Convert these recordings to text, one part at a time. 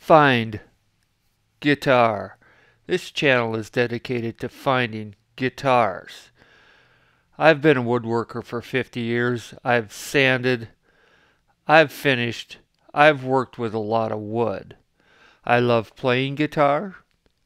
Find Guitar. This channel is dedicated to finding guitars. I've been a woodworker for 50 years. I've sanded, I've finished, I've worked with a lot of wood. I love playing guitar.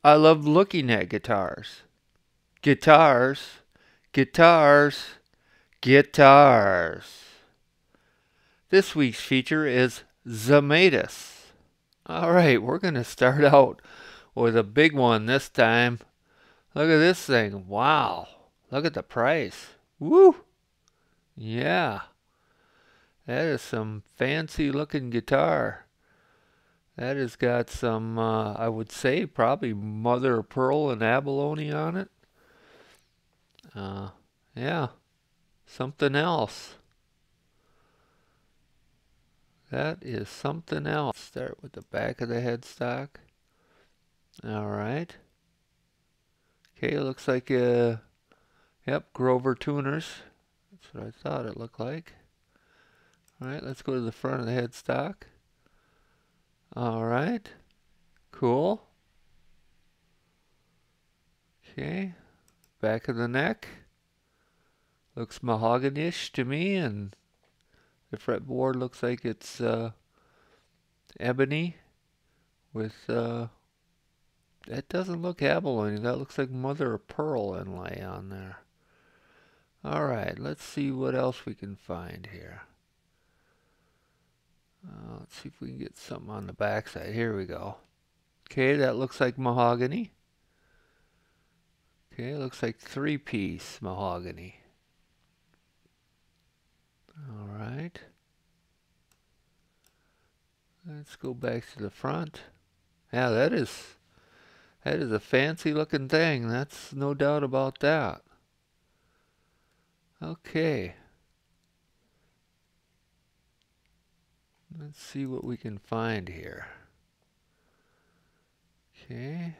I love looking at guitars. Guitars, guitars, guitars. This week's feature is Zemaitis. Alright, we're going to start out with a big one this time. Look at this thing. Wow. Look at the price. Woo! Yeah. That is some fancy looking guitar. That has got some, I would say, probably mother of pearl and abalone on it. Yeah. Something else. That is something else. Start with the back of the headstock. Alright. Okay, looks like, yep, Grover tuners. That's what I thought it looked like. Alright, let's go to the front of the headstock. Alright. Cool. Okay. Back of the neck. Looks mahogany-ish to me, and the fretboard looks like it's ebony with that doesn't look abalone. That looks like mother of pearl inlay on there. Alright, let's see what else we can find here. Let's see if we can get something on the back side. Here we go. Okay, that looks like mahogany. Okay, looks like 3-piece mahogany. Alright. Let's go back to the front. Yeah, that is a fancy looking thing. That's no doubt about that. Okay. Let's see what we can find here. Okay.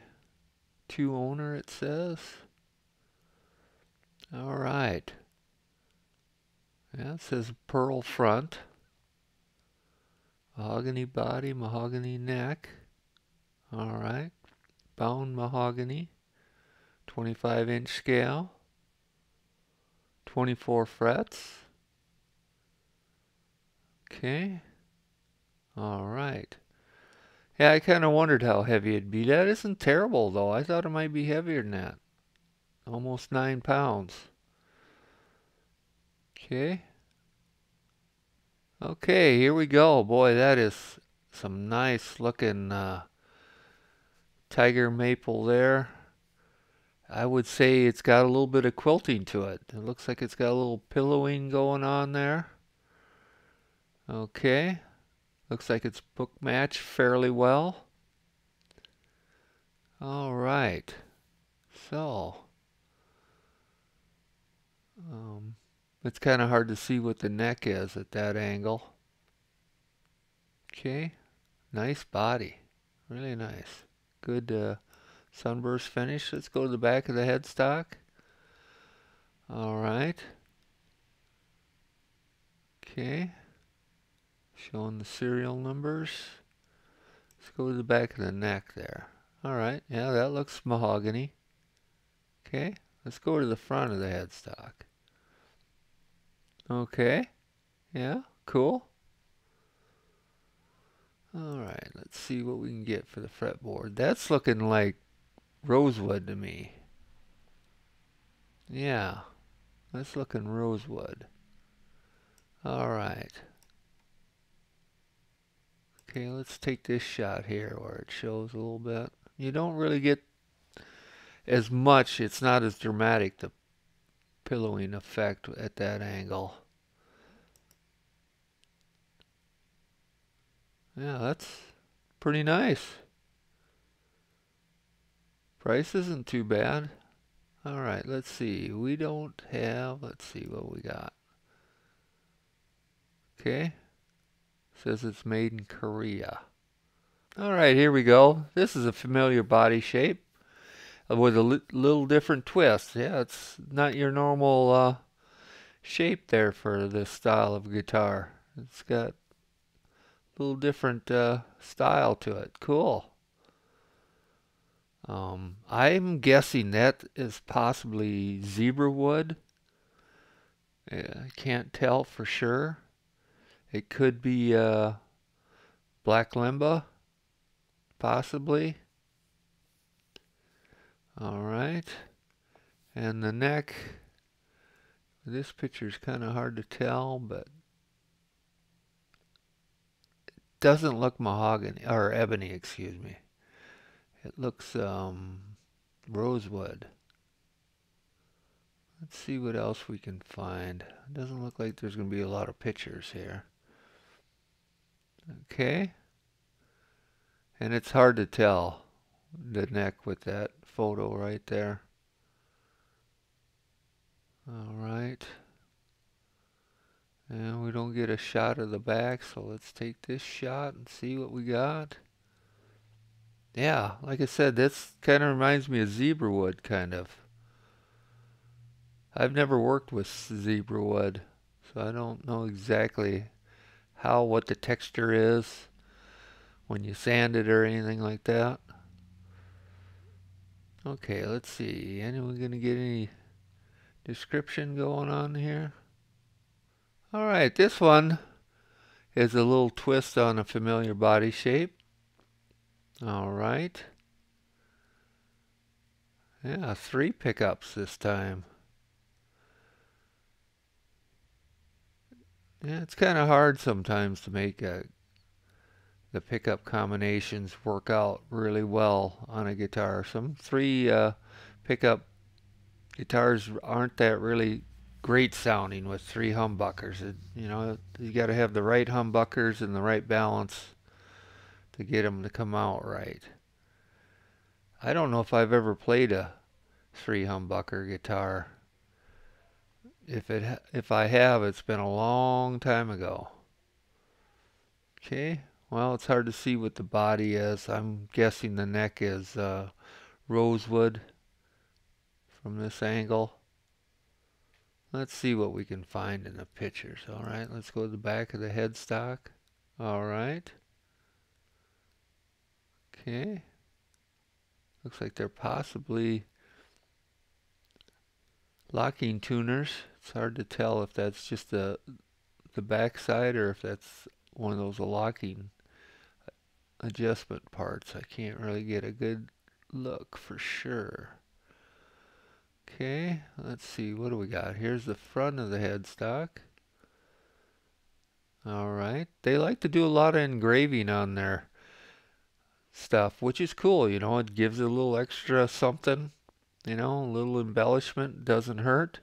2 owner it says. Alright. Yeah, it says pearl front. Mahogany body, mahogany neck. Alright. Bound mahogany. 25-inch scale. 24 frets. Okay. Alright. Yeah, I kind of wondered how heavy it'd be. That isn't terrible, though. I thought it might be heavier than that. Almost 9 pounds. Okay. Okay, here we go. Boy, that is some nice looking tiger maple there. I would say it's got a little bit of quilting to it. It looks like it's got a little pillowing going on there. Okay. Looks like it's book matched fairly well. Alright. So, it's kind of hard to see what the neck is at that angle. Okay. Nice body. Really nice. Good sunburst finish. Let's go to the back of the headstock. Alright. Okay. Showing the serial numbers. Let's go to the back of the neck there. Alright, yeah, that looks mahogany. Okay, let's go to the front of the headstock. Okay, yeah, cool. Alright, let's see what we can get for the fretboard. That's looking like rosewood to me. Yeah, that's looking rosewood. Alright. Okay, let's take this shot here where it shows a little bit. You don't really get as much, it's not as dramatic, the pillowing effect at that angle. Yeah, that's pretty nice. Price isn't too bad. Alright, let's see. We don't have, let's see what we got. Okay. Says it's made in Korea. Alright, here we go. This is a familiar body shape with a little different twist. Yeah, it's not your normal shape there for this style of guitar. It's got a Little different style to it. Cool. I'm guessing that is possibly zebra wood. I can't tell for sure. It could be black limba, possibly. All right. And the neck, this picture is kind of hard to tell, but doesn't look mahogany or ebony, excuse me. It looks rosewood. Let's see what else we can find. It doesn't look like there's going to be a lot of pictures here. Okay. And it's hard to tell the neck with that photo right there. All right. And we don't get a shot of the back, so let's take this shot and see what we got. Yeah, like I said, this kind of reminds me of zebra wood, kind of. I've never worked with zebra wood, so I don't know exactly what the texture is when you sand it or anything like that. Okay, let's see. Anyone gonna get any description going on here? All right, this one is a little twist on a familiar body shape. All right. Yeah, 3 pickups this time. Yeah, it's kind of hard sometimes to make the pickup combinations work out really well on a guitar. Some 3 pickup guitars aren't that really great sounding with 3 humbuckers. You know, you got to have the right humbuckers and the right balance to get them to come out right. I don't know if I've ever played a 3 humbucker guitar. If I have, it's been a long time ago. Okay, well, it's hard to see what the body is. I'm guessing the neck is rosewood from this angle. Let's see what we can find in the pictures. All right, let's go to the back of the headstock. All right. Okay. Looks like they're possibly locking tuners. It's hard to tell if that's just the back side or if that's one of those locking adjustment parts. I can't really get a good look for sure. Okay, let's see, what do we got? Here's the front of the headstock. Alright, they like to do a lot of engraving on their stuff, which is cool, you know, it gives it a little extra something, you know, a little embellishment, doesn't hurt.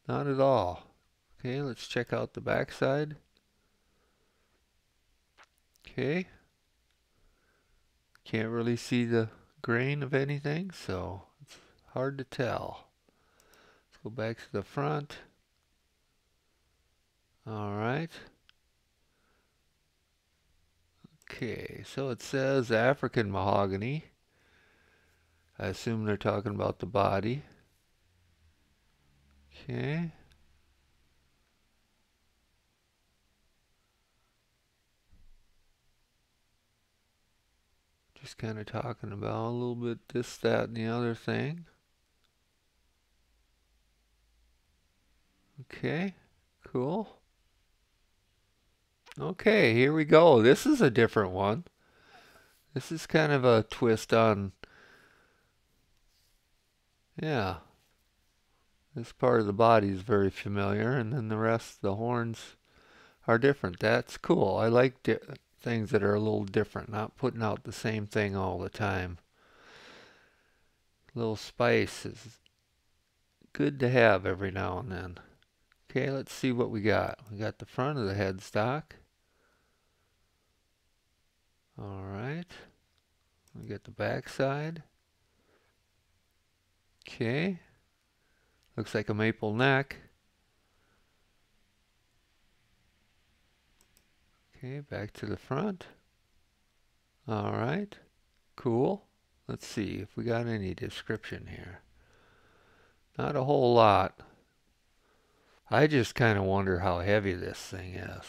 Not at all. Okay, let's check out the back side. Okay, can't really see the grain of anything, so it's hard to tell. Let's go back to the front. Alright. Okay, so it says African mahogany. I assume they're talking about the body. Okay. Just kind of talking about a little bit this, that, and the other thing. Okay, cool. Okay, here we go. This is a different one. This is kind of a twist on, yeah. This part of the body is very familiar, and then the rest, the horns are different. That's cool. I like things that are a little different, not putting out the same thing all the time. A little spice is good to have every now and then. Okay, let's see what we got. We got the front of the headstock. Alright. We got the back side. Okay. Looks like a maple neck. Okay, back to the front. Alright. Cool. Let's see if we got any description here. Not a whole lot. I just kind of wonder how heavy this thing is.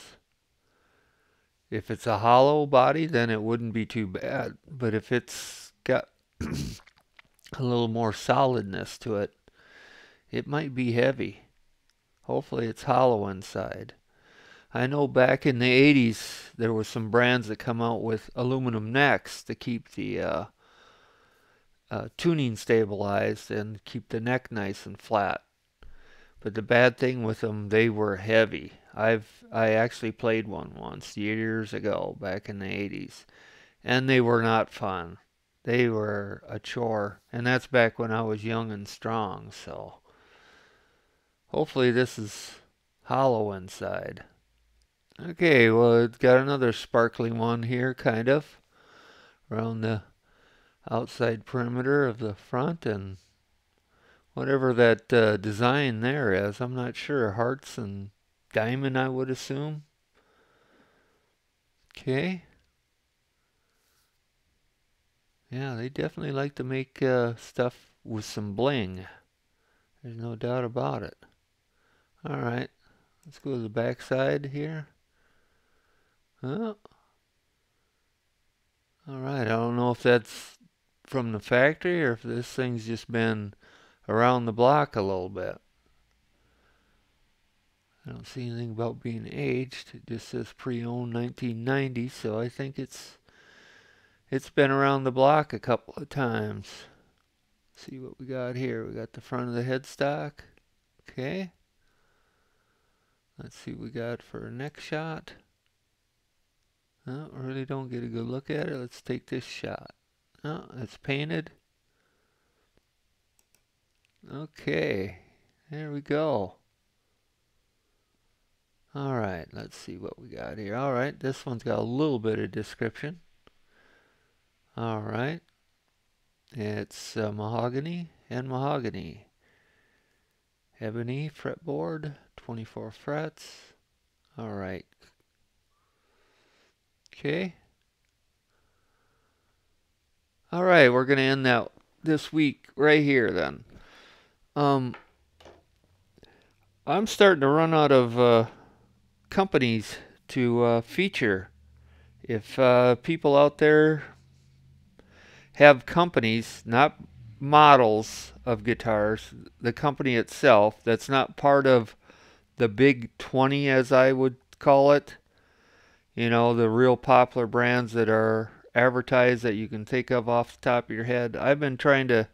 If it's a hollow body, then it wouldn't be too bad. But if it's got a little more solidness to it, it might be heavy. Hopefully it's hollow inside. I know back in the 80s there were some brands that come out with aluminum necks to keep the tuning stabilized and keep the neck nice and flat. But the bad thing with them, they were heavy. I actually played one once years ago back in the 80s, and they were not fun. They were a chore, and that's back when I was young and strong, so hopefully this is hollow inside. Okay, well, it's got another sparkling one here, kind of, around the outside perimeter of the front, and whatever that design there is, I'm not sure. Hearts and diamond, I would assume. Okay. Yeah, they definitely like to make stuff with some bling. There's no doubt about it. Alright, let's go to the back side here. Oh, alright, I don't know if that's from the factory or if this thing's just been around the block a little bit. I don't see anything about being aged. It just says pre-owned 1990, so I think it's been around the block a couple of times. See what we got here. We got the front of the headstock. Okay. Let's see what we got for a neck shot. Oh, really don't get a good look at it. Let's take this shot. Oh, it's painted. Okay. There we go. Alright, let's see what we got here. Alright, this one's got a little bit of description. Alright. It's mahogany and mahogany. Ebony fretboard, 24 frets. Alright. Okay. Alright, we're going to end that this week right here then. I'm starting to run out of companies to feature. If people out there have companies, not models of guitars, the company itself, that's not part of the big 20 as I would call it, you know, the real popular brands that are advertised that you can think of off the top of your head. I've been trying to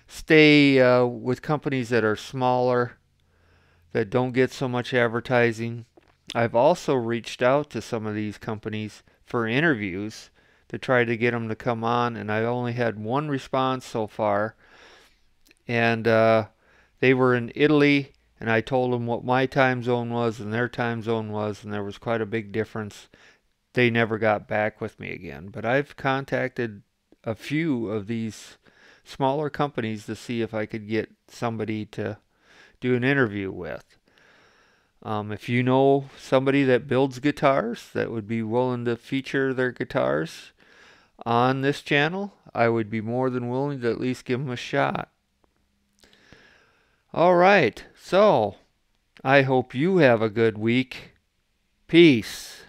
stay with companies that are smaller, that don't get so much advertising. I've also reached out to some of these companies for interviews to try to get them to come on, and I only had one response so far, and they were in Italy, and I told them what my time zone was and their time zone was, and there was quite a big difference. They never got back with me again, but I've contacted a few of these smaller companies to see if I could get somebody to do an interview with. If you know somebody that builds guitars that would be willing to feature their guitars on this channel, I would be more than willing to at least give them a shot. Alright, so I hope you have a good week. Peace.